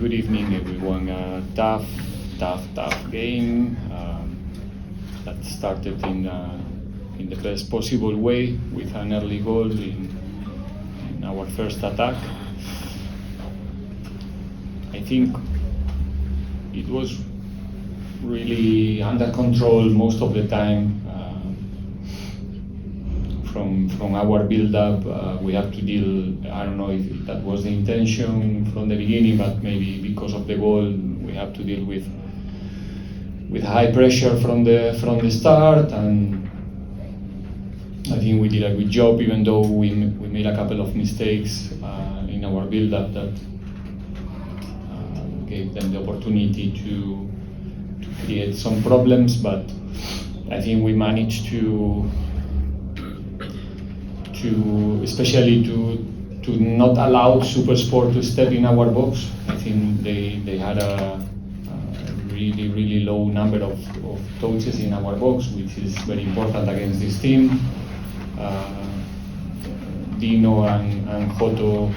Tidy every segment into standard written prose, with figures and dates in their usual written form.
good evening, everyone. Tough game that started in the best possible way with an early goal in our first attack. I think it was really under control most of the time. From our build-up, we have to deal. I don't know if that was the intention from the beginning, but maybe because of the goal, we have to deal with high pressure from the start. And I think we did a good job, even though we made a couple of mistakes in our build-up that gave them the opportunity to create some problems. But I think we managed to especially to not allow SuperSport to step in our box. I think they had a really low number of touches in our box, which is very important against this team. Dino and Nkota,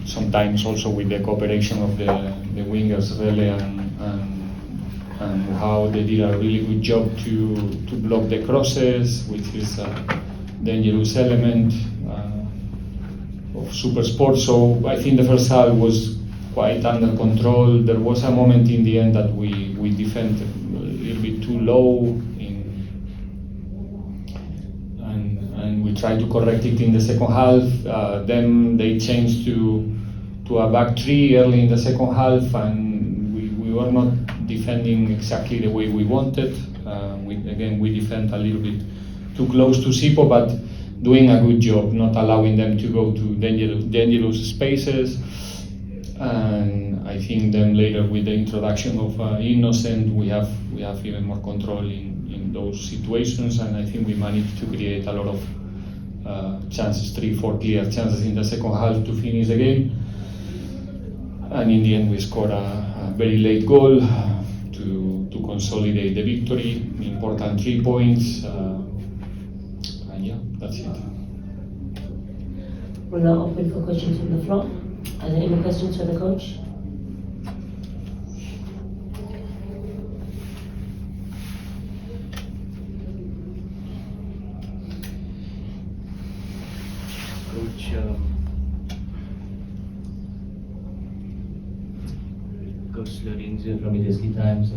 sometimes also with the cooperation of the wingers, Vele and how they did a really good job to block the crosses, which is dangerous element of SuperSport. So I think the first half was quite under control. There was a moment in the end that we defended a little bit too low, and we tried to correct it in the second half. Then they changed to a back three early in the second half, and we were not defending exactly the way we wanted. We defend a little bit too close to Sipo, but doing a good job, not allowing them to go to dangerous spaces. And I think then later with the introduction of Innocent, we have even more control in those situations, and I think we managed to create a lot of chances, 3-4 clear chances in the second half to finish the game. And in the end, we scored a very late goal to consolidate the victory, important 3 points. That's it. We're now open for questions from the floor. Are there any questions for the coach? Coach Lorenzo from Italy Times.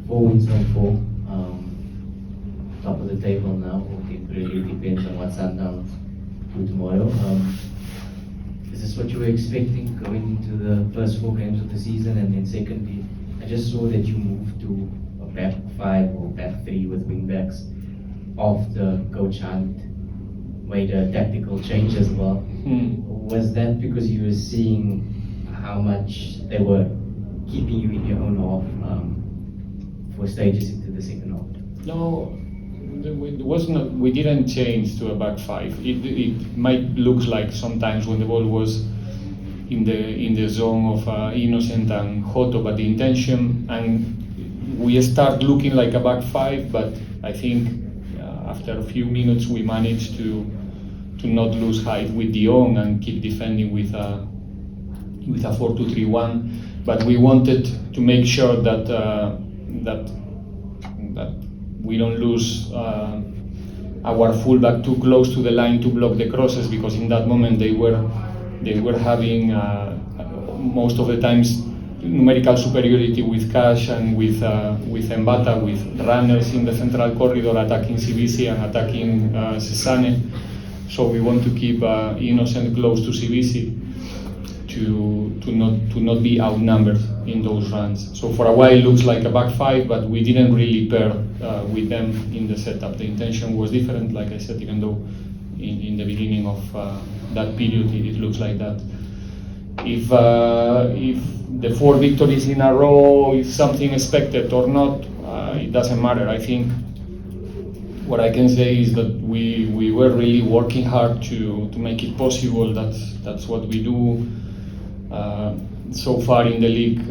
4 wins from 4. Top of the table now. It really depends on what Sundowns do tomorrow. Is this what you were expecting going into the first 4 games of the season? And then secondly, I just saw that you moved to a back 5 or back 3 with wing backs after Coach Hunt made a tactical change as well. Was that because you were seeing how much they were keeping you in your own half for stages into the second half? No, it was not. We didn't change to a back 5. It might look like sometimes when the ball was in the zone of Innocent and Nkota, but the intention, and we start looking like a back 5. But I think after a few minutes we managed to not lose height with Dion and keep defending with a 4-2-3-1. But we wanted to make sure that we don't lose our fullback too close to the line to block the crosses, because in that moment they were having most of the times numerical superiority with Cash and with Mbata, with runners in the central corridor attacking CBC and attacking Cesane. So we want to keep Innocent close to CBC to not be outnumbered in those runs. So for a while it looks like a back 5, but we didn't really pair with them in the setup. The intention was different, like I said, even though in the beginning of that period it looks like that. If the 4 victories in a row is something expected or not, it doesn't matter. I think what I can say is that we were really working hard to make it possible. That's what we do. So far in the league,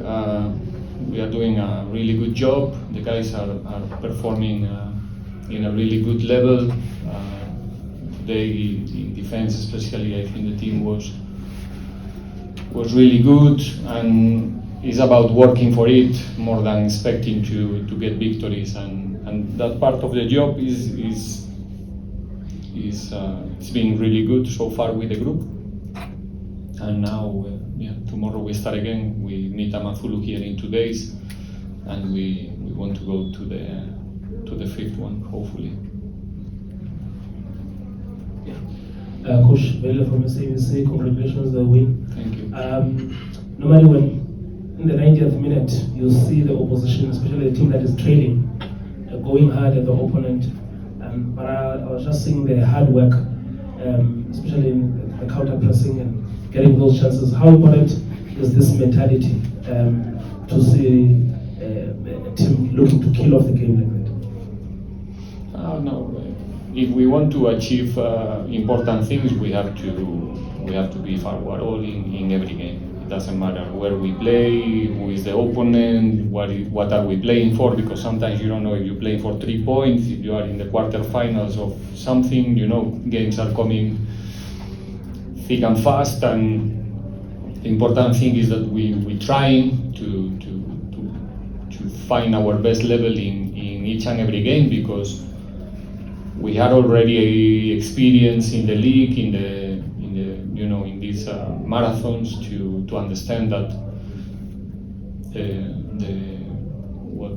we are doing a really good job. The guys are performing in a really good level. Today in defense especially, I think the team was was really good, and it's about working for it more than expecting to get victories, and that part of the job is it's been really good so far with the group. And now, tomorrow we start again. We meet Amafulu here in 2 days, and we want to go to the fifth one, hopefully. Coach Vela from SABC, congratulations on the win. Thank you. Normally when in the 90th minute you see the opposition, especially the team that is trailing, going hard at the opponent, but I was just seeing the hard work, especially in the counter pressing and getting those chances. How important is this mentality to see a team looking to kill off the game like that? No. If we want to achieve important things, we have to be forward in every game. It doesn't matter where we play, who is the opponent, what are we playing for, because sometimes you don't know if you're playing for 3 points, if you are in the quarterfinals of something, games are coming thick and fast, and the important thing is that we trying to find our best level in each and every game, because we had already experience in the league, in these marathons, to understand that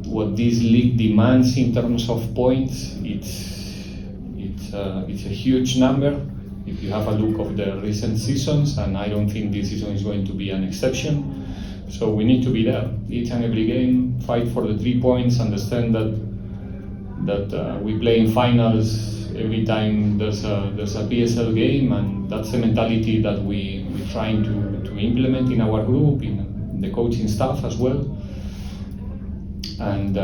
what this league demands in terms of points, it's a huge number. If you have a look of the recent seasons, and I don't think this season is going to be an exception. So we need to be there each and every game, fight for the 3 points, understand that we play in finals every time there's a PSL game, and that's the mentality that we're trying to implement in our group, in the coaching staff as well. And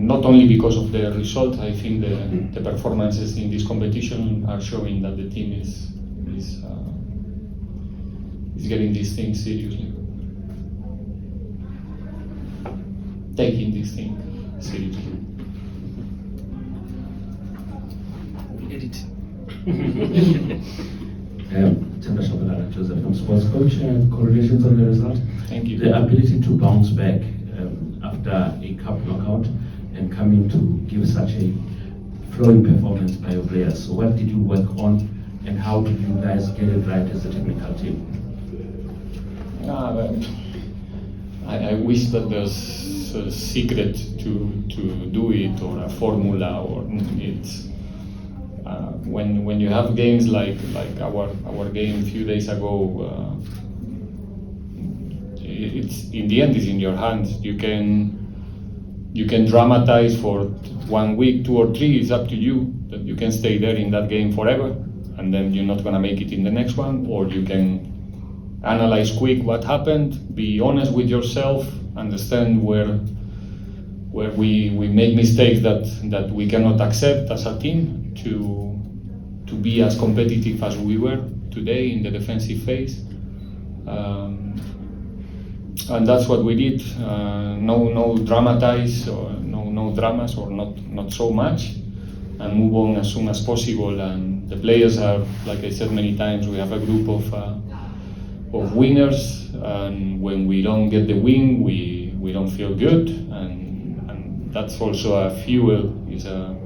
not only because of the result, I think the performances in this competition are showing that the team is getting these things seriously, taking this thing seriously. Joseph from Sports Coach, and congratulations on the result. Thank you. The ability to bounce back after a cup knockout and coming to give such a flowing performance by your players. So what did you work on, and how did you guys get it right as a technical team? I wish that there's a secret to do it, or a formula, or it's when you have games like our game a few days ago, it's in the end is in your hands. You can dramatize for 1 week, 2 or 3. It's up to you. That you can stay there in that game forever, and then you're not gonna make it in the next one, or you can analyze quick what happened, be honest with yourself, understand where we make mistakes that we cannot accept as a team, to be as competitive as we were today in the defensive phase. And that's what we did. No dramatize, or no dramas, or not so much, and move on as soon as possible. And the players are, like I said many times, we have a group of winners, and when we don't get the win, we don't feel good, and that's also a fuel. Is a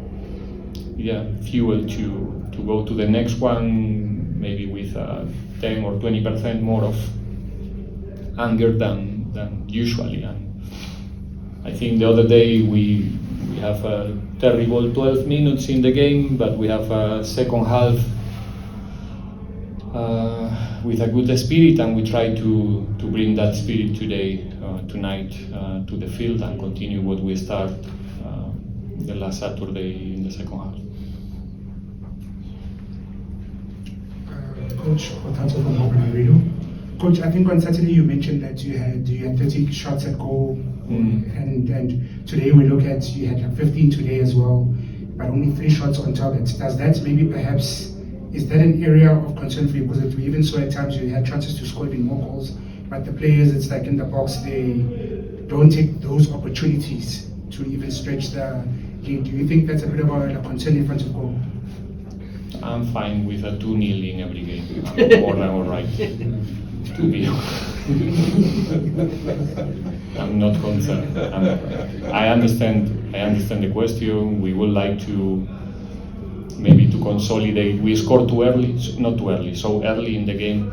fuel to go to the next one, maybe with 10 or 20% more of anger than usually. And I think the other day we have a terrible 12 minutes in the game, but we have a second half with a good spirit, and we try to bring that spirit tonight to the field, and continue what we start the last Saturday in the second half. Coach Nkota from Jose Riveiro. Coach, I think on Saturday you mentioned that you had 30 shots at goal, and today we look at you had 15 today as well, but only 3 shots on target. Does that maybe perhaps, is that an area of concern for you? Because we even saw at times you had chances to score even more goals, but the players, it's like in the box, they don't take those opportunities to even stretch the game. Do you think that's a bit of a concern in front of goal? I'm fine with a 2-0 in every game. I'm all right. To be I'm not concerned. I understand the question. We would like to maybe to consolidate. We scored too early, not too early, so early in the game,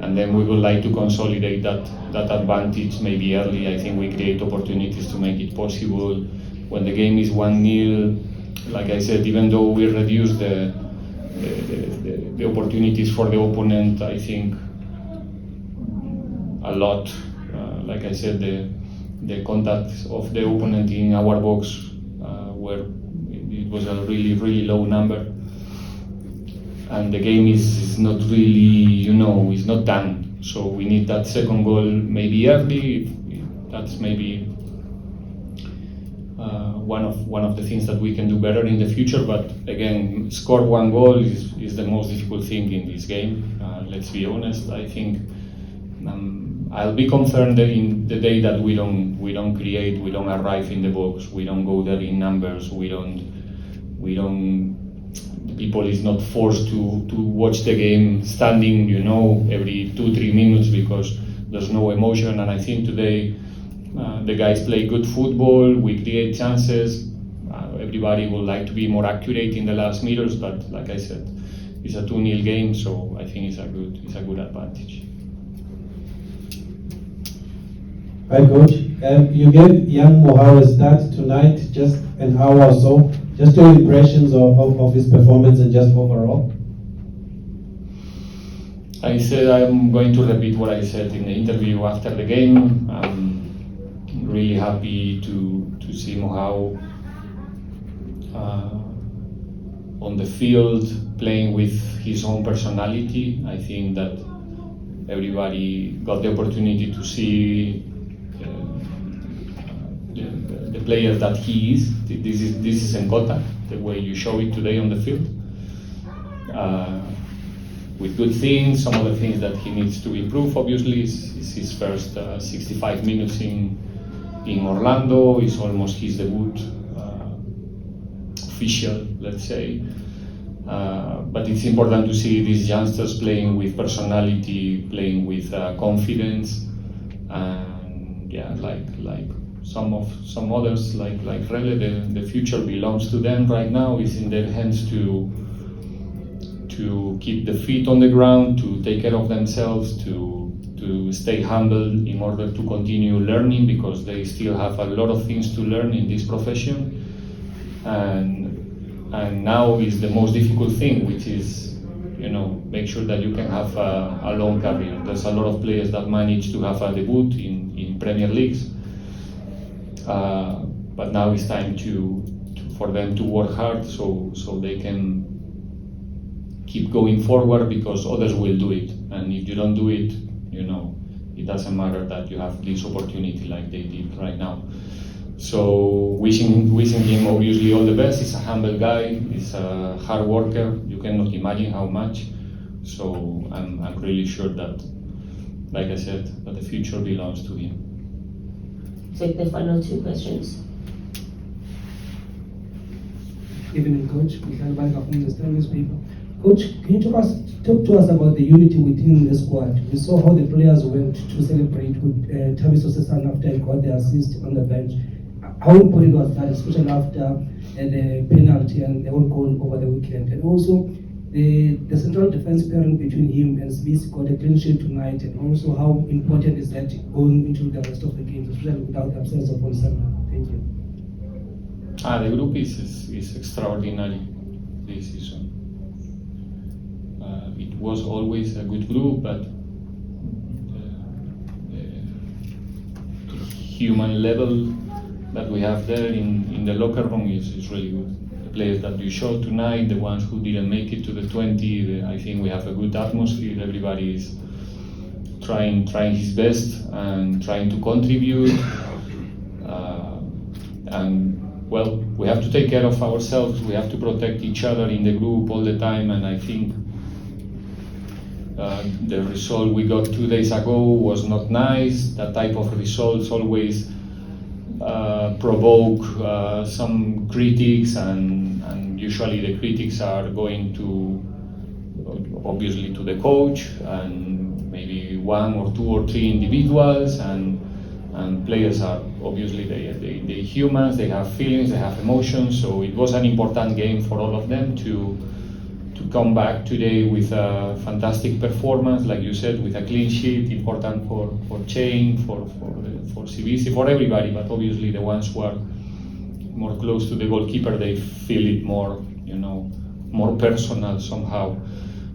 and then we would like to consolidate that advantage maybe early. I think we create opportunities to make it possible. When the game is 1-0, like I said, even though we reduce the opportunities for the opponent, I think a lot. Like I said, the contact of the opponent in our box where it was a really low number, and the game is not really, it's not done. So we need that second goal maybe early. That's maybe one of the things that we can do better in the future. But again, score one goal is the most difficult thing in this game. Let's be honest. I think I'll be concerned in the day that we don't create, we don't arrive in the box, we don't go there in numbers, we don't. People is not forced to watch the game standing, every 2-3 minutes because there's no emotion. And I think today the guys play good football. We create chances. Everybody would like to be more accurate in the last meters, but like I said, it's a 2-0 game, so I think it's a good advantage. Hi, Coach. You gave young Mohau a start tonight, just an hour or so. Just your impressions of his performance and just overall. I said I'm going to repeat what I said in the interview after the game. I'm really happy to see Mohau on the field, playing with his own personality. I think that everybody got the opportunity to see the player that he is. This is Nkota, the way you show it today on the field. With good things, some of the things that he needs to improve, obviously, is his first 65 minutes in Orlando. It's almost his debut official, let's say. But it's important to see these youngsters playing with personality, playing with confidence, and yeah, like some others, like Rele, the future belongs to them right now. It's in their hands to keep the feet on the ground, to take care of themselves, to stay humble in order to continue learning, because they still have a lot of things to learn in this profession. And now is the most difficult thing, which is, make sure that you can have a long career. There's a lot of players that manage to have a debut in Premier Leagues, but now it's time for them to work hard so they can keep going forward, because others will do it. And if you don't do it, it doesn't matter that you have this opportunity like they did right now. So wishing him obviously all the best. He's a humble guy, he's a hard worker, you cannot imagine how much. So I'm really sure that, like I said, that the future belongs to him. Take the final two questions. Evening, Coach. Michael Banka from the Star newspaper. Coach, can you talk to us about the unity within the squad? We saw how the players went to celebrate with Tavis Osesan after he got the assist on the bench. How important was that, especially after the penalty and the own goal over the weekend? And also, the central defense pairing between him and Smith got a clean sheet tonight, and also how important is that going into the rest of the games, especially without the absence of Onsana? Thank you. The group is extraordinary this season. It was always a good group, but the human level that we have there in the locker room is really good. The players that you showed tonight, the ones who didn't make it to the 20, I think we have a good atmosphere. Everybody is trying his best and trying to contribute. And well, we have to take care of ourselves. We have to protect each other in the group all the time. And I think the result we got 2 days ago was not nice. That type of results always provoke some critics, and usually the critics are going to, obviously, to the coach, and maybe one or two or three individuals, and players are obviously they humans, they have feelings, they have emotions, so it was an important game for all of them to come back today with a fantastic performance, like you said, with a clean sheet, important for Chain, for CBC, for everybody, but obviously the ones who are more close to the goalkeeper, they feel it more, more personal somehow.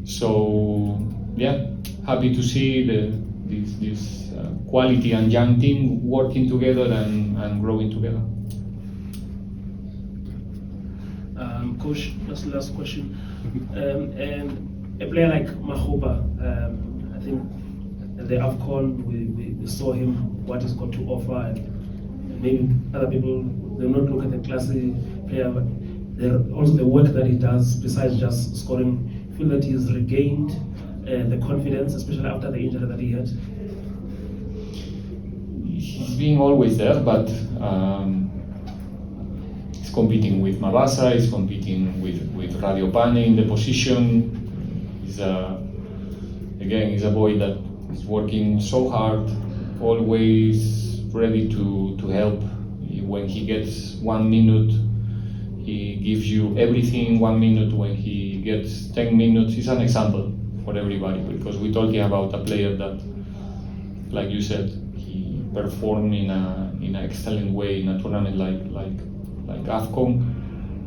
So yeah, happy to see this quality and young team working together and growing together. Coach, just last question. And a player like Makgopa, I think at the AFCON we saw him, what he's got to offer, and maybe other people, they not look at the classy player, but also the work that he does besides just scoring. Feel that he's regained the confidence, especially after the injury that he had? He's been always there, but he's competing with Mabasa, he's competing with Radio Pane in the position. He's he's a boy that is working so hard, always ready to help. When he gets 1 minute, he gives you everything. 1 minute. When he gets 10 minutes, he's an example for everybody, because we're talking about a player that, like you said, he performed in an excellent way in a tournament like AFCON,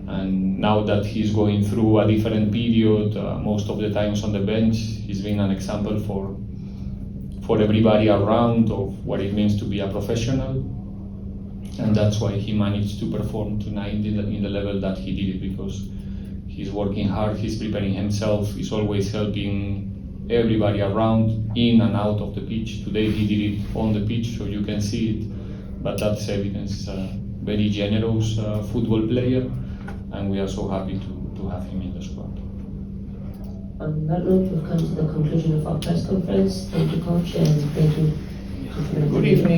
and now that he's going through a different period, most of the times on the bench, he's been an example for everybody around of what it means to be a professional. And that's why he managed to perform tonight in the level that he did it, because he's working hard, he's preparing himself, he's always helping everybody around, in and out of the pitch. Today he did it on the pitch, so you can see it, but that's evidence. He's a very generous football player, and we are so happy to have him in the squad. On that note, we've come to the conclusion of our press conference. Thank you, Coach, and thank you. Good evening.